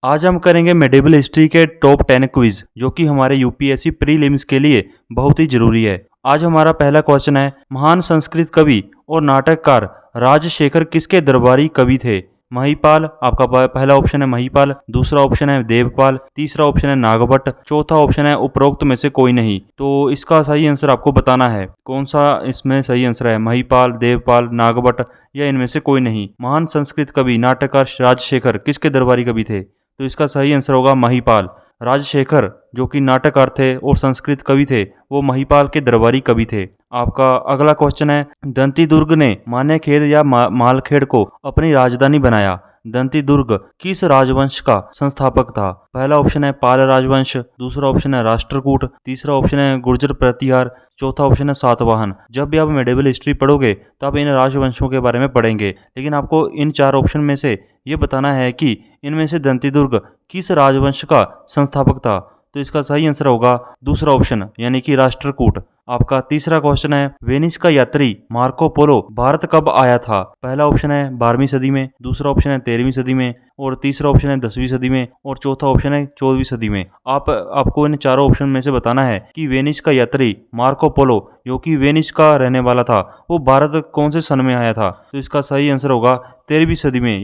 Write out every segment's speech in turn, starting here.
आज हम करेंगे मेडिवल हिस्ट्री के टॉप 10 क्विज जो कि हमारे यूपीएससी प्रीलिम्स के लिए बहुत ही जरूरी है। आज हमारा पहला क्वेश्चन है, महान संस्कृत कवि और नाटककार राजशेखर किसके दरबारी कवि थे? महिपाल, आपका पहला ऑप्शन है महिपाल, दूसरा ऑप्शन है देवपाल, तीसरा ऑप्शन है नागभट्ट, चौथा ऑप्शन है उपरोक्त में से कोई नहीं। तो इसका सही आंसर आपको बताना है, कौन सा इसमें सही आंसर है, महिपाल, देवपाल, नागभट्ट या इनमें से कोई नहीं। महान संस्कृत कवि नाटककार राजशेखर किसके दरबारी कवि थे? तो इसका सही आंसर होगा महिपाल। राजशेखर जो कि नाटककार थे और संस्कृत कवि थे, वो महिपाल के दरबारी कवि थे। आपका अगला क्वेश्चन है, दंती दुर्ग ने मानेखेड़ या मालखेड़ को अपनी राजधानी बनाया। दंती दुर्ग किस राजवंश का संस्थापक था? पहला ऑप्शन है पाल राजवंश, दूसरा ऑप्शन है राष्ट्रकूट, तीसरा ऑप्शन है गुर्जर प्रतिहार, चौथा ऑप्शन है सातवाहन। जब भी आप मेडिवल हिस्ट्री पढ़ोगे तो आप इन राजवंशों के बारे में पढ़ेंगे, लेकिन आपको इन चार ऑप्शन में से ये बताना है कि इनमें से दंती दुर्ग किस राजवंश का संस्थापक था। तो इसका सही आंसर होगा दूसरा ऑप्शन यानी कि राष्ट्रकूट। आपका तीसरा क्वेश्चन है, वेनिस का यात्री मार्को पोलो भारत कब आया था? पहला ऑप्शन है 12वीं सदी में, दूसरा ऑप्शन है 13वीं सदी में, और तीसरा ऑप्शन है 10वीं सदी में, और चौथा ऑप्शन है 14वीं सदी में। आपको इन चारों ऑप्शन में से बताना है कि वेनिस का यात्री मार्को पोलो जो कि वेनिस का रहने वाला था, वो भारत कौन से सन में आया था? तो इसका सही आंसर होगा 13वीं सदी में,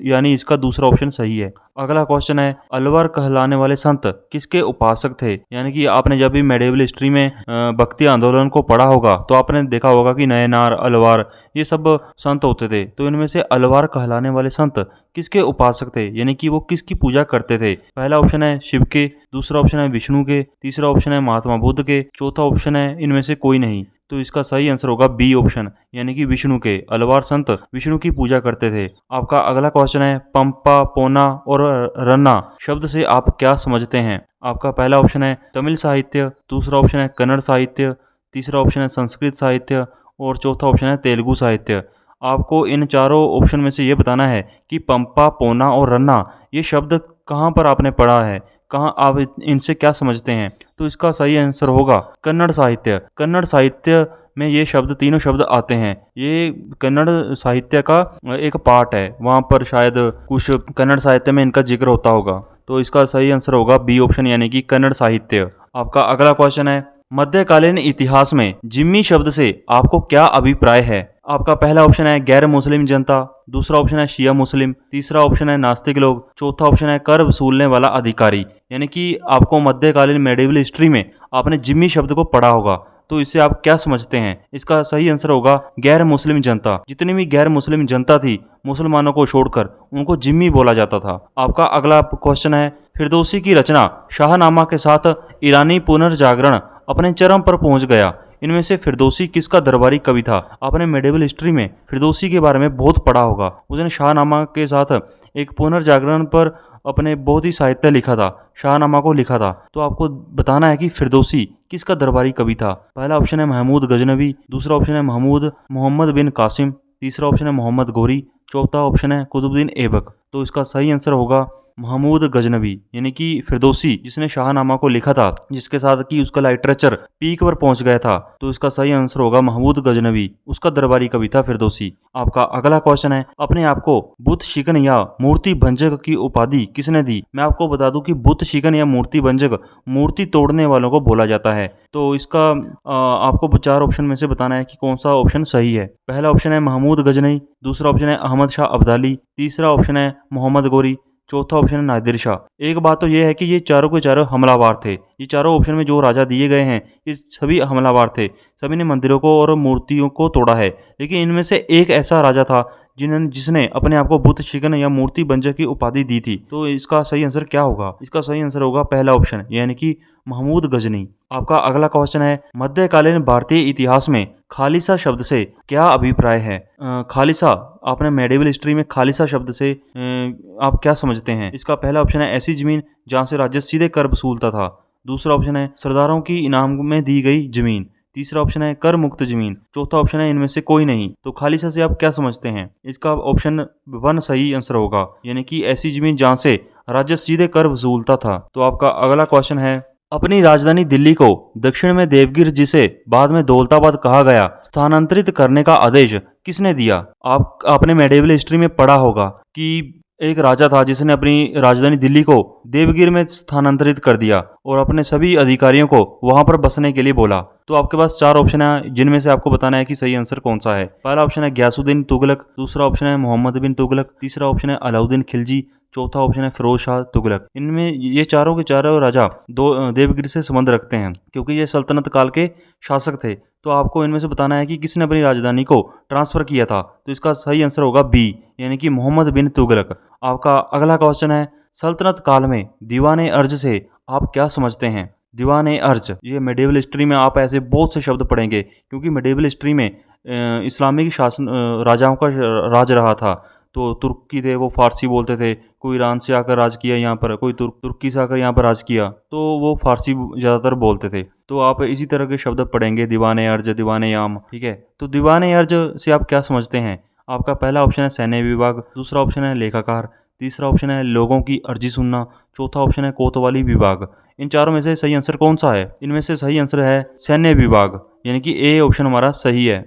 यानी इसका दूसरा ऑप्शन सही है। अगला क्वेश्चन है, अलवर कहलाने वाले संत किसके उपासक थे? यानी कि आपने जब भी मेडिवल हिस्ट्री में भक्ति आंदोलन को पढ़ा होगा तो आपने देखा होगा कि नयनार, अलवार ये सब संत होते थे। तो इनमें से अलवार कहलाने वाले संत किसके उपासक थे, यानी कि वो किसकी पूजा करते थे? पहला ऑप्शन है शिव के, दूसरा ऑप्शन है विष्णु के, तीसरा ऑप्शन है महात्मा बुद्ध के, चौथा ऑप्शन है इनमें से कोई नहीं। तो इसका सही आंसर होगा बी ऑप्शन यानी कि विष्णु के। अलवार संत विष्णु की पूजा करते थे। आपका अगला क्वेश्चन है, पंपा, पोना और रन्ना शब्द से आप क्या समझते हैं? आपका पहला ऑप्शन है तमिल साहित्य, दूसरा ऑप्शन है कन्नड़ साहित्य, तीसरा ऑप्शन है संस्कृत साहित्य, और चौथा ऑप्शन है तेलुगु साहित्य। आपको इन चारों ऑप्शन में से ये बताना है कि पंपा, पोना और रन्ना ये शब्द कहाँ पर आपने पढ़ा है, कहाँ आप इनसे क्या समझते हैं? तो इसका सही आंसर होगा कन्नड़ साहित्य। कन्नड़ साहित्य में ये शब्द, तीनों शब्द आते हैं। ये कन्नड़ साहित्य का एक पार्ट है, वहाँ पर शायद कुछ कन्नड़ साहित्य में इनका जिक्र होता होगा। तो इसका सही आंसर होगा बी ऑप्शन यानी कि कन्नड़ साहित्य। आपका अगला क्वेश्चन है, मध्यकालीन इतिहास में जिम्मी शब्द से आपको क्या अभिप्राय है? आपका पहला ऑप्शन है गैर मुस्लिम जनता, दूसरा ऑप्शन है शिया मुस्लिम, तीसरा ऑप्शन है नास्तिक लोग, चौथा ऑप्शन है कर वसूलने वाला अधिकारी। यानी कि आपको मध्यकालीन मेडिवल हिस्ट्री में आपने जिम्मी शब्द को पढ़ा होगा, तो इससे आप क्या समझते हैं? इसका सही आंसर होगा गैर मुस्लिम जनता। जितनी भी गैर मुस्लिम जनता थी, मुसलमानों को छोड़कर, उनको जिम्मी बोला जाता था। आपका अगला क्वेश्चन है, फिरदौसी की रचना शाहनामा के साथ ईरानी पुनर्जागरण अपने चरम पर पहुंच गया। इनमें से फिरदौसी किसका दरबारी कवि था? आपने मेडिवल हिस्ट्री में फिरदौसी के बारे में बहुत पढ़ा होगा। उसने शाहनामा के साथ एक पुनर्जागरण पर अपने बहुत ही साहित्य लिखा था, शाहनामा को लिखा था। तो आपको बताना है कि फिरदौसी किसका दरबारी कवि था? पहला ऑप्शन है महमूद गजनवी, दूसरा ऑप्शन है महमूद मोहम्मद बिन कासिम, तीसरा ऑप्शन है मोहम्मद गौरी, चौथा ऑप्शन है कुतुबुद्दीन ऐबक। तो इसका सही आंसर होगा महमूद गजनवी यानी कि फिरदौसी जिसने शाहनामा को लिखा था, जिसके साथ कि उसका लिटरेचर पीक पर पहुंच गया था। तो इसका सही आंसर होगा महमूद गजनवी, उसका दरबारी कवि था फिरदौसी। आपका अगला क्वेश्चन है, अपने आप को बुत शिकन या मूर्ति भंजक की उपाधि किसने दी? मैं आपको बता दूं कि बुत शिकन या मूर्ति भंजक मूर्ति तोड़ने वालों को बोला जाता है। तो इसका आपको चार ऑप्शन में से बताना है कि कौन सा ऑप्शन सही है। पहला ऑप्शन है महमूद गजनवी, दूसरा ऑप्शन है अहमद शाह अब्दाली, तीसरा ऑप्शन है मोहम्मद गौरी, चौथा ऑप्शन है नादिर शाह। एक बात तो यह है कि ये चारों के चारों हमलावर थे। ये चारों ऑप्शन में जो राजा दिए गए हैं ये सभी हमलावर थे, सभी ने मंदिरों को और मूर्तियों को तोड़ा है। लेकिन इनमें से एक ऐसा राजा था जिसने अपने आप को बुत शिकन या मूर्ति भंजक की उपाधि दी थी। तो इसका सही आंसर क्या होगा? इसका सही आंसर होगा पहला ऑप्शन यानी कि महमूद गजनी। आपका अगला क्वेश्चन है, मध्यकालीन भारतीय इतिहास में खालिसा शब्द से क्या अभिप्राय है? खालिसा, आपने मेडिवल हिस्ट्री में खालिसा शब्द से आप क्या समझते हैं? इसका पहला ऑप्शन है ऐसी जमीन जहां से राज्य सीधे कर वसूलता था, दूसरा ऑप्शन है सरदारों की इनाम में दी गई जमीन, तीसरा ऑप्शन है कर मुक्त जमीन, चौथा ऑप्शन है इनमें से कोई नहीं। तो खालिसा से आप क्या समझते हैं? इसका ऑप्शन 1 सही आंसर होगा यानी कि ऐसी जमीन जहां से राज्य सीधे कर वसूलता था। तो आपका अगला क्वेश्चन है, अपनी राजधानी दिल्ली को दक्षिण में देवगिर, जिसे बाद में दौलताबाद कहा गया, स्थानांतरित करने का आदेश किसने दिया? आपने मेडिवल हिस्ट्री में पढ़ा होगा कि एक राजा था जिसने अपनी राजधानी दिल्ली को देवगिर में स्थानांतरित कर दिया और अपने सभी अधिकारियों को वहां पर बसने के लिए बोला। तो आपके पास 4 ऑप्शन है जिनमें से आपको बताना है कि सही आंसर कौन सा है। पहला ऑप्शन है गयासुद्दीन तुगलक, दूसरा ऑप्शन है मोहम्मद बिन तुगलक, तीसरा ऑप्शन है अलाउद्दीन खिलजी, चौथा ऑप्शन है फिरोज शाह तुगलक। इनमें ये चारों के चारों राजा देवगिर से संबंध रखते हैं क्योंकि ये सल्तनत काल के शासक थे। तो आपको इनमें से बताना है कि किसने अपनी राजधानी को ट्रांसफर किया था। तो इसका सही आंसर होगा बी, यानी कि मोहम्मद बिन तुगलक। आपका अगला क्वेश्चन है, सल्तनत काल में दीवाने अर्ज से आप क्या समझते हैं? दीवाने अर्ज, ये मेडिवल हिस्ट्री में आप ऐसे बहुत से शब्द पढ़ेंगे क्योंकि मेडिवल हिस्ट्री में इस्लामिक शासन राजाओं का राज रहा था। तो तुर्की थे, वो फारसी बोलते थे। कोई ईरान से आकर राज किया यहाँ पर, कोई तुर्की से आकर यहाँ पर राज किया, तो वो फारसी ज़्यादातर बोलते थे। तो आप इसी तरह के शब्द पढ़ेंगे, दीवाने अर्ज, दीवाने याम। ठीक है, तो दीवाने अर्ज से आप क्या समझते हैं? आपका पहला ऑप्शन है सैन्य विभाग, दूसरा ऑप्शन है लेखाकार, तीसरा ऑप्शन है लोगों की अर्जी सुनना, चौथा ऑप्शन है कोतवाली विभाग। इन चारों में से सही आंसर कौन सा है? इनमें से सही आंसर है सैन्य विभाग, यानी कि ए ऑप्शन हमारा सही है।